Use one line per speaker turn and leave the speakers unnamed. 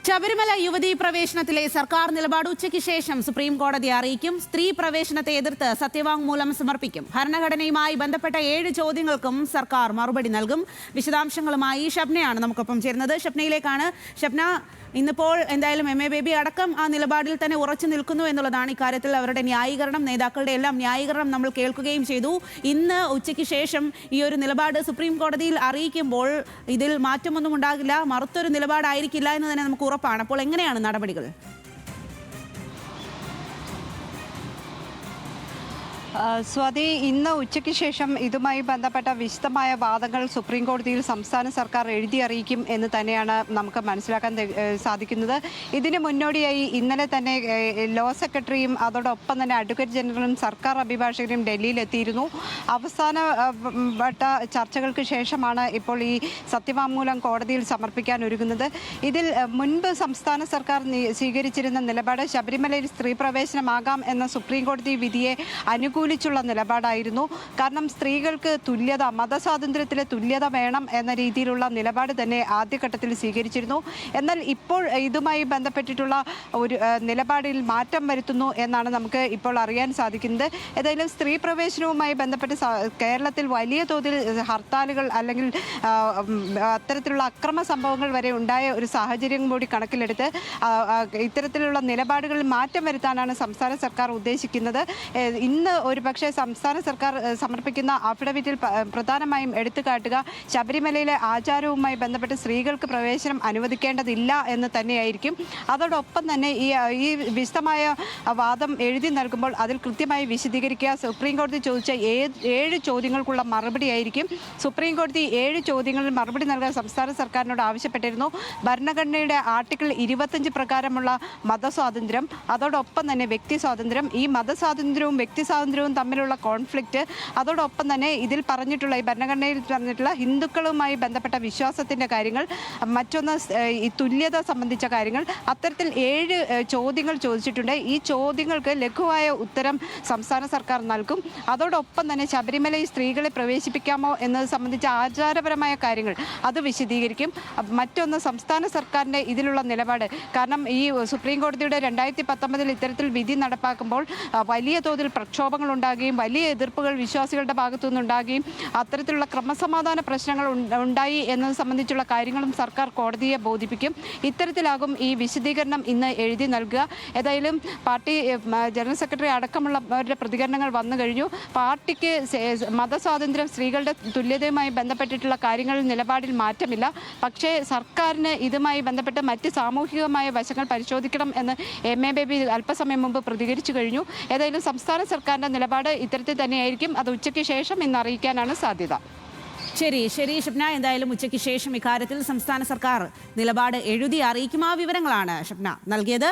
ശബരിമല യുവതീ പ്രവേശനത്തിലെ സർക്കാർ നിലപാട് ഉച്ചയ്ക്ക് ശേഷം സുപ്രീം കോടതി അറിയിക്കും. സ്ത്രീ പ്രവേശനത്തെ എതിർത്ത് സത്യവാങ്മൂലം സമർപ്പിക്കും. ഭരണഘടനയുമായി ബന്ധപ്പെട്ട 7 ചോദ്യങ്ങൾക്കും സർക്കാർ മറുപടി നൽകും. വിശദാംശങ്ങളുമായി ഷബ്നയാണ് നമുക്കൊപ്പം ചേരുന്നത്. ഷബ്നയിലേക്കാണ്. ഷബ്ന, ഇന്നിപ്പോൾ എന്തായാലും എം എ ബേബി അടക്കം ആ നിലപാടിൽ തന്നെ ഉറച്ചു നിൽക്കുന്നു എന്നുള്ളതാണ് ഇക്കാര്യത്തിൽ അവരുടെ ന്യായീകരണം. നേതാക്കളുടെ എല്ലാം ന്യായീകരണം നമ്മൾ കേൾക്കുകയും ചെയ്തു. ഇന്ന് ഉച്ചയ്ക്ക് ശേഷം ഈ ഒരു നിലപാട് സുപ്രീം കോടതിയിൽ അറിയിക്കുമ്പോൾ ഇതിൽ മാറ്റമൊന്നും ഉണ്ടാകില്ല, മറുത്തൊരു നിലപാടായിരിക്കില്ല എന്ന് തന്നെ നമുക്ക് ഉറപ്പാണ്. അപ്പോൾ എങ്ങനെയാണ് നടപടികൾ?
സ്വാതി, ഇന്ന് ഉച്ചയ്ക്ക് ശേഷം ഇതുമായി ബന്ധപ്പെട്ട വിശദമായ വാദങ്ങൾ സുപ്രീം കോടതിയിൽ സംസ്ഥാന സർക്കാർ എഴുതി അറിയിക്കും എന്ന് തന്നെയാണ് നമുക്ക് മനസ്സിലാക്കാൻ സാധിക്കുന്നത്. ഇതിന് മുന്നോടിയായി ഇന്നലെ തന്നെ ലോ സെക്രട്ടറിയും അതോടൊപ്പം തന്നെ അഡ്വക്കേറ്റ് ജനറലും സർക്കാർ അഭിഭാഷകരും ഡൽഹിയിലെത്തിയിരുന്നു. അവസാന വട്ട ചർച്ചകൾക്ക് ശേഷമാണ് ഇപ്പോൾ ഈ സത്യവാങ്മൂലം കോടതിയിൽ സമർപ്പിക്കാൻ ഒരുങ്ങുന്നത്. ഇതിൽ മുൻപ് സംസ്ഥാന സർക്കാർ സ്വീകരിച്ചിരുന്ന നിലപാട് ശബരിമലയിൽ സ്ത്രീ പ്രവേശനമാകാം എന്ന സുപ്രീം കോടതി വിധിയെ അനുകൂലിച്ചുള്ള നിലപാടായിരുന്നു. കാരണം സ്ത്രീകൾക്ക് തുല്യത, മതസ്വാതന്ത്ര്യത്തിലെ തുല്യത വേണം എന്ന രീതിയിലുള്ള നിലപാട് തന്നെ ആദ്യഘട്ടത്തിൽ സ്വീകരിച്ചിരുന്നു. എന്നാൽ ഇപ്പോൾ ഇതുമായി ബന്ധപ്പെട്ടിട്ടുള്ള ഒരു നിലപാടിൽ മാറ്റം വരുത്തുന്നു എന്നാണ് നമുക്ക് ഇപ്പോൾ അറിയാൻ സാധിക്കുന്നത്. ഏതായാലും സ്ത്രീ പ്രവേശനവുമായി ബന്ധപ്പെട്ട് കേരളത്തിൽ വലിയ തോതിൽ ഹർത്താലുകൾ അല്ലെങ്കിൽ അത്തരത്തിലുള്ള അക്രമ സംഭവങ്ങൾ വരെ ഉണ്ടായ ഒരു സാഹചര്യം കൂടി കണക്കിലെടുത്ത് ഇത്തരത്തിലുള്ള നിലപാടുകളിൽ മാറ്റം വരുത്താനാണ് സംസ്ഥാന സർക്കാർ ഉദ്ദേശിക്കുന്നത്. ഇന്ന് ഒരുപക്ഷെ സംസ്ഥാന സർക്കാർ സമർപ്പിക്കുന്ന അഫിഡവിറ്റിൽ പ്രധാനമായും എടുത്തു കാട്ടുക ശബരിമലയിലെ ആചാരവുമായി ബന്ധപ്പെട്ട് സ്ത്രീകൾക്ക് പ്രവേശനം അനുവദിക്കേണ്ടതില്ല എന്ന് തന്നെയായിരിക്കും. അതോടൊപ്പം തന്നെ ഈ വിശദമായ വാദം എഴുതി നൽകുമ്പോൾ അതിൽ കൃത്യമായി വിശദീകരിക്കുക. സുപ്രീം കോടതി ചോദിച്ച 7 ചോദ്യങ്ങൾക്കുള്ള മറുപടി ആയിരിക്കും. സുപ്രീം കോടതി 7 ചോദ്യങ്ങളിൽ മറുപടി നൽകാൻ സംസ്ഥാന സർക്കാരിനോട് ആവശ്യപ്പെട്ടിരുന്നു. ഭരണഘടനയുടെ ആർട്ടിക്കിൾ 25 പ്രകാരമുള്ള മതസ്വാതന്ത്ര്യം, അതോടൊപ്പം തന്നെ വ്യക്തി സ്വാതന്ത്ര്യം, ഈ മതസ്വാതന്ത്ര്യവും വ്യക്തി സ്വാതന്ത്ര്യവും തമ്മിലുള്ള കോൺഫ്ലിക്റ്റ്, അതോടൊപ്പം തന്നെ ഇതിൽ പറഞ്ഞിട്ടുള്ള ഈ ഭരണഘടനയിൽ പറഞ്ഞിട്ടുള്ള ഹിന്ദുക്കളുമായി ബന്ധപ്പെട്ട വിശ്വാസത്തിൻ്റെ കാര്യങ്ങൾ, മറ്റൊന്ന് ഈ തുല്യത സംബന്ധിച്ച കാര്യങ്ങൾ, അത്തരത്തിൽ 7 ചോദ്യങ്ങൾ ചോദിച്ചിട്ടുണ്ട്. ഈ ചോദ്യങ്ങൾക്ക് ലഘുവായ ഉത്തരം സംസ്ഥാന സർക്കാർ നൽകും. അതോടൊപ്പം തന്നെ ശബരിമലയിൽ സ്ത്രീകളെ പ്രവേശിപ്പിക്കാമോ എന്നത് സംബന്ധിച്ച ആചാരപരമായ കാര്യങ്ങൾ അത് വിശദീകരിക്കും. മറ്റൊന്ന് സംസ്ഥാന സർക്കാരിൻ്റെ ഇതിലുള്ള നിലപാട്. കാരണം ഈ സുപ്രീം കോടതിയുടെ 2019 ഇത്തരത്തിൽ വിധി നടപ്പാക്കുമ്പോൾ വലിയ തോതിൽ പ്രക്ഷോഭങ്ങൾ ഉണ്ടാകുകയും വലിയ എതിർപ്പുകൾ വിശ്വാസികളുടെ ഭാഗത്തു നിന്നുണ്ടാകുകയും അത്തരത്തിലുള്ള ക്രമസമാധാന പ്രശ്നങ്ങൾ ഉണ്ടായി എന്നത് സംബന്ധിച്ചുള്ള കാര്യങ്ങളും സർക്കാർ കോടതിയെ ബോധിപ്പിക്കും. ഇത്തരത്തിലാകും ഈ വിശദീകരണം ഇന്ന് എഴുതി നൽകുക. ഏതായാലും പാർട്ടി ജനറൽ സെക്രട്ടറി അടക്കമുള്ളവരുടെ പ്രതികരണങ്ങൾ വന്നു കഴിഞ്ഞു. പാർട്ടിക്ക് മതസ്വാതന്ത്ര്യം, സ്ത്രീകളുടെ തുല്യതയുമായി ബന്ധപ്പെട്ടിട്ടുള്ള കാര്യങ്ങളിൽ നിലപാടിൽ മാറ്റമില്ല. പക്ഷേ സർക്കാരിന് ഇതുമായി ബന്ധപ്പെട്ട് മറ്റ് സാമൂഹികമായ വശങ്ങൾ പരിശോധിക്കണം എന്ന് എം എ ബേബി അല്പസമയം മുമ്പ് പ്രതികരിച്ചു കഴിഞ്ഞു. ഏതായാലും സംസ്ഥാന സർക്കാരിൻ്റെ നിലപാട് ഇത്തരത്തിൽ തന്നെയായിരിക്കും. അത് ഉച്ചയ്ക്ക് ശേഷം ഇന്ന് അറിയിക്കാനാണ് സാധ്യത.
ശരി ഷബ്ന, എന്തായാലും ഉച്ചയ്ക്ക് ശേഷം ഇക്കാര്യത്തിൽ സംസ്ഥാന സർക്കാർ നിലപാട് എഴുതി അറിയിക്കും. ആ വിവരങ്ങളാണ് ഷബ്ന നൽകിയത്.